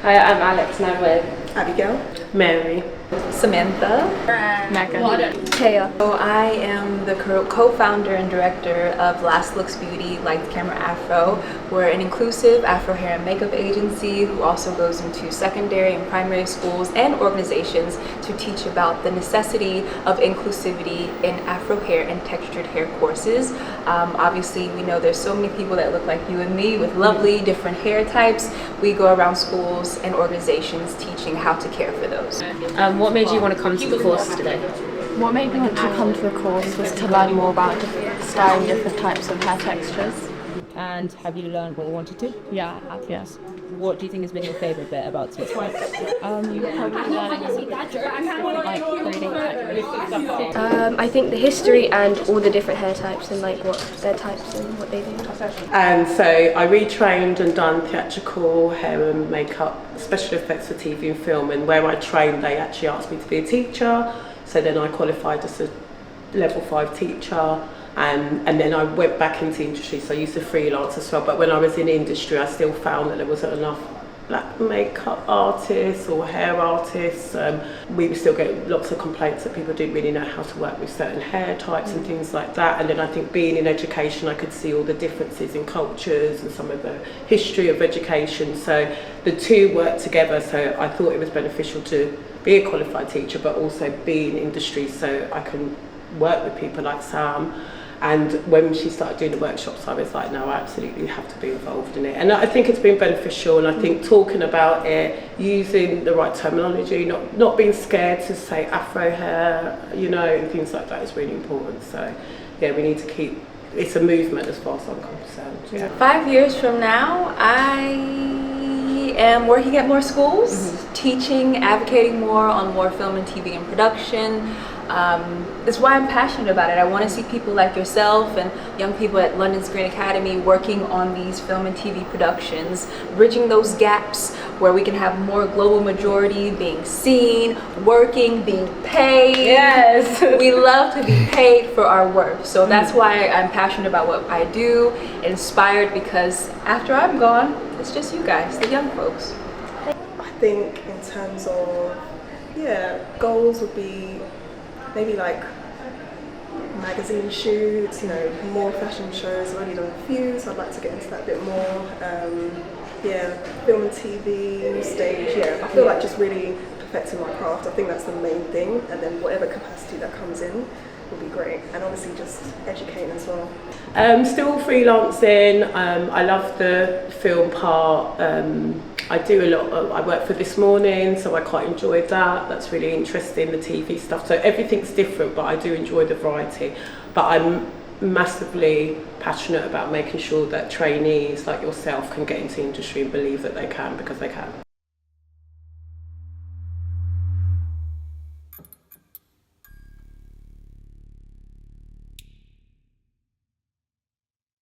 Hi, I'm Alex and I'm with Abigail. Mary. Samantha. Megan. Taya. So I am the co-founder and director of Last Looks Beauty, like the camera Afro. We're an inclusive Afro hair and makeup agency who also goes into secondary and primary schools and organizations to teach about the necessity of inclusivity in Afro hair and textured hair courses. Obviously, we know there's so many people that look like you and me with lovely different hair types. We go around schools and organizations teaching how to care for those. What made you want to come to the course today? What made me want to come to the course was to learn more about styling different types of hair textures. And have you learned what you wanted to? Yeah, I have, yes. What do you think has been your favourite bit about this course? Probably learning like creating textures. I think the history and all the different hair types and like what their types and what they do. And so I retrained and done theatrical hair and makeup, special effects for TV and film, and where I trained they actually asked me to be a teacher, so then I qualified as a level 5 teacher. And then I went back into industry, so I used to freelance as well. But when I was in industry, I still found that there wasn't enough black makeup artists or hair artists. We would still get lots of complaints that people didn't really know how to work with certain hair types and things like that. And then I think being in education, I could see all the differences in cultures and some of the history of education. So the two worked together. So I thought it was beneficial to be a qualified teacher, but also be in industry so I can work with people like Sam. And when she started doing the workshops, I was like, no, I absolutely have to be involved in it. And I think it's been beneficial, and I think talking about it, using the right terminology, not being scared to say Afro hair, and things like that is really important. So, yeah, we need to keep, it's a movement as far as I'm concerned. Yeah. 5 years from now, I am working at more schools, teaching, advocating more on more film and TV and production. That's why I'm passionate about it. I want to see people like yourself and young people at London's Green Academy working on these film and TV productions, bridging those gaps where we can have more global majority being seen, working, being paid. Yes. We love to be paid for our work. So that's why I'm passionate about what I do, inspired because after I'm gone, it's just you guys, the young folks. I think in terms of, goals would be maybe like magazine shoots, more fashion shows. I've already done a few, so I'd like to get into that a bit more. Film and TV, stage, I feel like just really perfecting my craft. I think that's the main thing, and then whatever capacity that comes in will be great. And obviously just educating as well. Still freelancing. I love the film part. I do a lot I work for This Morning, so I quite enjoyed that. That's really interesting, the TV stuff. So everything's different, but I do enjoy the variety. But I'm massively passionate about making sure that trainees like yourself can get into industry and believe that they can, because they can.